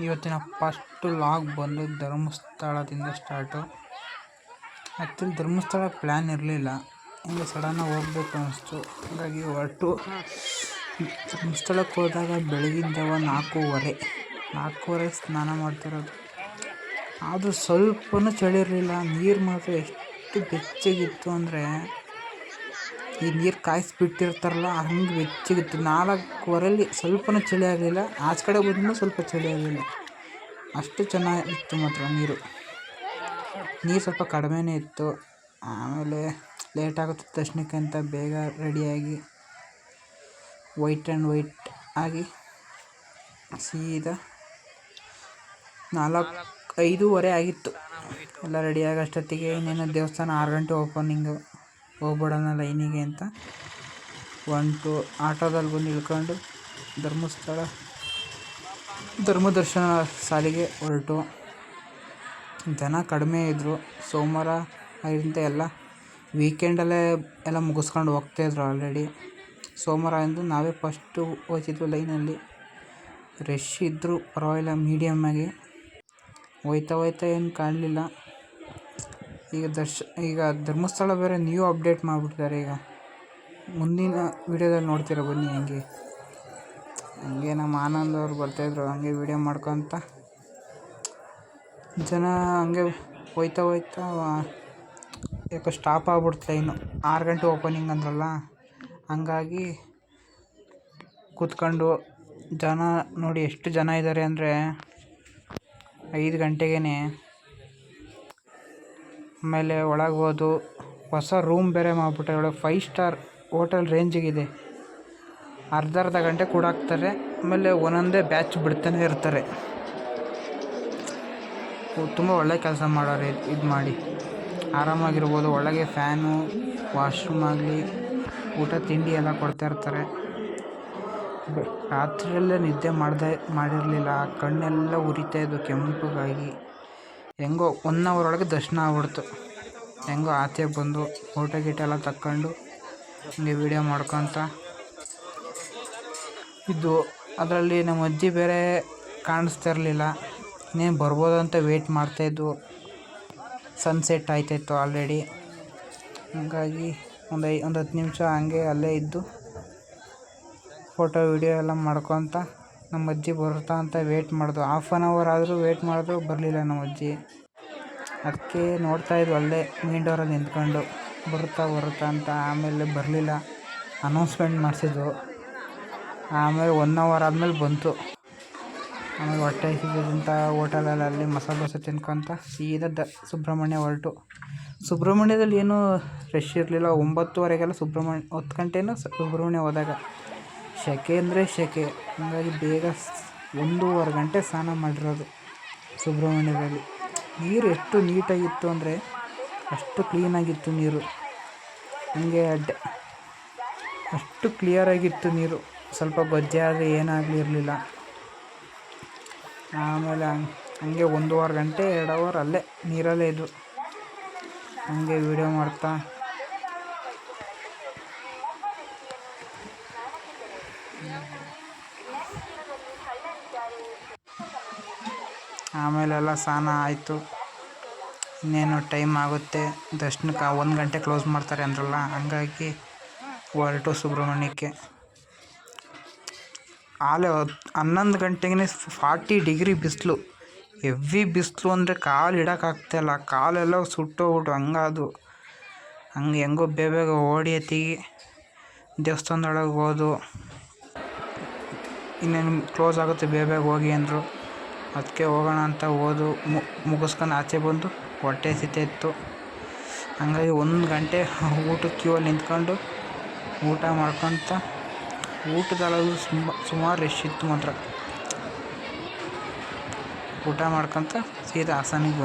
ಇವತ್ತಿನ first log ಬಂದು ಧರ್ಮಸ್ಥಳದಿಂದ start. Actually Dharmasthala plan ಇರಲಿಲ್ಲ, ಹಿಂಗೆ ಸಡನ್ನಾಗಿ ಹೋಗ್ಬೇಕು ಅನ್ನಿಸ್ತು. ಹಾಗಾಗಿ ಹೊರಟು ಧರ್ಮಸ್ಥಳಕ್ಕೆ ಹೋದಾಗ ಬೆಳಗಿನ ಜಾವ 4:15 ಸ್ನಾನ ಮಾಡ್ತಿರೋದು. ಆದರೂ ಸ್ವಲ್ಪನೂ ಚಳಿ ಇರಲಿಲ್ಲ. ನೀರು ಮಾತ್ರ ಎಷ್ಟು ಬೆಚ್ಚಗಿತ್ತು ಅಂದರೆ, ಈ ನೀರು ಕಾಯಿಸ್ಬಿಟ್ಟಿರ್ತಾರಲ್ಲ ಹಂಗೆ ಬೆಚ್ಚಗಿತ್ತು. 4:15 ಸ್ವಲ್ಪನೂ ಚಳಿ ಆಗಲಿಲ್ಲ. ಆಚೆ ಕಡೆ ಬಂದ್ರೂ ಸ್ವಲ್ಪ ಚಳಿ ಆಗಲಿಲ್ಲ, ಅಷ್ಟು ಚೆನ್ನಾಗಿತ್ತು ಮಾತ್ರ ನೀರು ಸ್ವಲ್ಪ ಕಡಿಮೆನೇ ಇತ್ತು. ಆಮೇಲೆ ಲೇಟ್ ಆಗುತ್ತೆ ದರ್ಶನಕ್ಕೆ ಅಂತ ಬೇಗ ರೆಡಿಯಾಗಿ ವೈಟ್ ಆಗಿ ಸೀದಾ 5:15 ಆಗಿತ್ತು ಎಲ್ಲ ರೆಡಿಯಾಗಿ ಅಷ್ಟೊತ್ತಿಗೆ. ಇನ್ನೇನು ದೇವಸ್ಥಾನ 6 ಗಂಟೆ ಓಪನಿಂಗು, ಹೋಗ್ಬಿಡೋಣ ಲೈನಿಗೆ ಅಂತ ಆಟೋದಲ್ಲಿ ಬಂದು ಇಳ್ಕೊಂಡು ಧರ್ಮಸ್ಥಳ ಧರ್ಮದರ್ಶನ ಸಾಲಿಗೆ ಹೊರಟು. ಜನ ಕಡಿಮೆ ಇದ್ದರು. ಸೋಮವಾರ ಆಗಿಂತ ಎಲ್ಲ ವೀಕೆಂಡಲ್ಲೇ ಎಲ್ಲ ಮುಗಿಸ್ಕೊಂಡು ಹೋಗ್ತಾಯಿದ್ರು ಆಲ್ರೆಡಿ. ಸೋಮವಾರ ಎಂದು ನಾವೇ ಫಸ್ಟು ಹೋಗ್ತಿದ್ವಿ ಲೈನಲ್ಲಿ. ರಶ್ ಇದ್ದರು, ಪರವಾಗಿಲ್ಲ, ಮೀಡಿಯಮ್ಮಾಗಿ. ಹೋಯ್ತಾ ಏನು ಕಾಣಲಿಲ್ಲ. ಈಗ ಧರ್ಮಸ್ಥಳ ಬೇರೆ ನ್ಯೂ ಅಪ್ಡೇಟ್ ಮಾಡಿಬಿಟ್ಟಿದ್ದಾರೆ. ಈಗ ಮುಂದಿನ ವೀಡಿಯೋದಲ್ಲಿ ನೋಡ್ತೀರ ಬನ್ನಿ. ಹಂಗೆ ನಮ್ಮ ಆನಂದ್ ಅವ್ರು ಬರ್ತಾಯಿದ್ರು, ಹಂಗೆ ವೀಡಿಯೋ ಮಾಡ್ಕೊತ. ಜನ ಹಂಗೆ ಹೋಯ್ತಾ ಯಾಕೋ ಸ್ಟಾಪ್ ಆಗ್ಬಿಡ್ತು ಲೈನು. 6 ಗಂಟೆ ಓಪನಿಂಗ್ ಅಂದ್ರಲ್ಲ, ಹಂಗಾಗಿ ಕೂತ್ಕೊಂಡು ಜನ ನೋಡಿ ಎಷ್ಟು ಜನ ಇದ್ದಾರೆ ಅಂದರೆ 5 ಗಂಟೆಗೇ. ಆಮೇಲೆ ಒಳಗೆ ಹೋದು ಹೊಸ ರೂಮ್ ಬೇರೆ ಮಾಡಿಬಿಟ್ರೆ, ಒಳಗೆ 5 ಸ್ಟಾರ್ ಹೋಟೆಲ್ ರೇಂಜಿಗಿದೆ. ಅರ್ಧ ಗಂಟೆ ಕೂಡಾಕ್ತಾರೆ, ಆಮೇಲೆ ಒಂದೊಂದೇ ಬ್ಯಾಚ್ ಬಿಡ್ತಾನೆ ಇರ್ತಾರೆ. ತುಂಬ ಒಳ್ಳೆ ಕೆಲಸ ಮಾಡೋರು. ಇದು ಮಾಡಿ ಆರಾಮಾಗಿರ್ಬೋದು. ಒಳಗೆ ಫ್ಯಾನು, ವಾಶ್ರೂಮ್ ಆಗಲಿ, ಊಟ ತಿಂಡಿ ಎಲ್ಲ ಕೊಡ್ತಾಯಿರ್ತಾರೆ. ರಾತ್ರಿಯಲ್ಲೇ ನಿದ್ದೆ ಮಾಡಿರಲಿಲ್ಲ. ಕಣ್ಣೆಲ್ಲ ಉರಿತಾಯಿದ್ದು ಕೆಂಪಗಾಗಿ. ಹೆಂಗೋ 1 ಅವರ್ ಒಳಗೆ ದರ್ಶನ ಆಗ್ಬಿಡ್ತು. ಹೆಂಗೋ ಆಚೆಗೆ ಬಂದು ಫೋಟೋ ಎಲ್ಲ ತಕ್ಕೊಂಡು ಹಂಗೆ ವೀಡಿಯೋ ಮಾಡ್ಕೊತ ಇದ್ದು. ಅದರಲ್ಲಿ ನಮ್ಮ ಅಜ್ಜಿ ಬೇರೆ ಕಾಣಿಸ್ತಾ ಇರಲಿಲ್ಲ. ಇನ್ನೇನು ಬರ್ಬೋದು ಅಂತ ವೆಯ್ಟ್ ಮಾಡ್ತಾಯಿದ್ವು. ಸನ್ಸೆಟ್ ಆಯ್ತಾಯಿತ್ತು ಆಲ್ರೆಡಿ. ಹಾಗಾಗಿ ಒಂದು 10 ನಿಮಿಷ ಹಂಗೆ ಅಲ್ಲೇ ಇದ್ದು ಫೋಟೋ ವೀಡಿಯೋ ಎಲ್ಲ ಮಾಡ್ಕೊತ ನಮ್ಮ ಅಜ್ಜಿ ಬರುತ್ತಾ ಅಂತ ವೆಯ್ಟ್ ಮಾಡಿದ್ವು. 1/2 ಅವರ್ ಆದರೂ ವೆಯ್ಟ್ ಮಾಡಿದ್ರು, ಬರಲಿಲ್ಲ ನಮ್ಮ ಅಜ್ಜಿ. ಅದಕ್ಕೆ ನೋಡ್ತಾಯಿದ್ವು ಅಲ್ಲೇ ಮೇನ್ ಡೋರಲ್ಲಿ ನಿಂತ್ಕೊಂಡು, ಬರುತ್ತಾ ಅಂತ. ಆಮೇಲೆ ಬರಲಿಲ್ಲ. ಅನೌನ್ಸ್ಮೆಂಟ್ ಮಾಡಿಸಿದ್ವು. ಆಮೇಲೆ 1 ಅವರ್ ಆದಮೇಲೆ ಬಂತು. ಆಮೇಲೆ ಹೊಟ್ಟೆ ಹಸಿದಂತ ಹೋಟೆಲಲ್ಲಿ ಮಸಾಲೆ ದೋಸೆ ತಿನ್ಕೊತ ಸೀದಾ ಸುಬ್ರಹ್ಮಣ್ಯ ಹೊರಟು. ಸುಬ್ರಹ್ಮಣ್ಯದಲ್ಲಿ ಏನೂ ರಶ್ ಇರಲಿಲ್ಲ. 9:30ಗೆಲ್ಲ 10 ಗಂಟೆನೂ ಸುಬ್ರಹ್ಮಣ್ಯ ಹೋದಾಗ ಸೆಕೆ ಅಂದರೆ ಸೆಕೆ. ಹಾಗಾಗಿ ಬೇಗ 1.5 ಗಂಟೆ ಸ್ನಾನ ಮಾಡಿರೋದು ಸುಬ್ರಹ್ಮಣ್ಯದಲ್ಲಿ. ನೀರು ಎಷ್ಟು ನೀಟಾಗಿತ್ತು ಅಂದರೆ ಅಷ್ಟು ಕ್ಲೀನಾಗಿತ್ತು ನೀರು. ಹಂಗೆ ಅಷ್ಟು ಕ್ಲಿಯರಾಗಿತ್ತು ನೀರು. ಸ್ವಲ್ಪ ಗೊಜ್ಜೆ ಆದರೆ ಏನಾಗಲಿ ಇರಲಿಲ್ಲ. ಆಮೇಲೆ ಹಂಗೆ 1.5 ಗಂಟೆ 2 ಅವರ್ ಅಲ್ಲೇ ನೀರಲ್ಲೇ ಇದ್ವು. ಹಂಗೆ ವೀಡಿಯೋ ಮಾಡ್ತಾ ಆಮೇಲೆಲ್ಲ ಸ್ನಾನ ಆಯಿತು. ಇನ್ನೇನು ಟೈಮ್ ಆಗುತ್ತೆ ದರ್ಶನಕ್ಕೆ. 1 ಗಂಟೆ ಕ್ಲೋಸ್ ಮಾಡ್ತಾರೆ ಅಂದ್ರಲ್ಲ, ಹಂಗಾಗಿ ಹೊರಟು ಸುಬ್ರಹ್ಮಣ್ಯಕ್ಕೆ. ಆಲೇ 11 ಗಂಟೆಗೆ 40 ಡಿಗ್ರಿ ಬಿಸಿಲು, ಹೆವಿ ಬಿಸಿಲು ಅಂದರೆ ಕಾಲು ಇಡೋಕ್ಕಾಗ್ತಾಯಿಲ್ಲ. ಕಾಲೆಲ್ಲ ಸುಟ್ಟೋಗ್ಬಿಟ್ಟು ಹಂಗದು. ಹೆಂಗೋ ಬೇಗ ಓಡಿ ಎತ್ತಿಗೆ ದೇವಸ್ಥಾನದೊಳಗೆ ಹೋದು. ಇನ್ನೇನು ಕ್ಲೋಸ್ ಆಗುತ್ತೆ, ಬೇಗ ಹೋಗಿ ಅಂದರು. ಅದಕ್ಕೆ ಹೋಗೋಣ ಅಂತ ಹೋದು. ಮುಗಿಸ್ಕೊಂಡು ಆಚೆ ಬಂದು ಹೊಟ್ಟೆ ಹಸಿತಾಯಿತ್ತು. ಹಂಗಾಗಿ 1 ಗಂಟೆ ಊಟಕ್ಕೆ ಕ್ಯೂ ಅಲ್ಲಿ ನಿಂತ್ಕೊಂಡು ಊಟ ಮಾಡ್ಕೊತ, ಊಟದಲ್ಲೂ ಸುಮಾರು ರಶ್ ಇತ್ತು ಮಾತ್ರ. ಊಟ ಮಾಡ್ಕೊತ ಸೀದಾ ಹಾಸನಿಗೆ ಬಂದು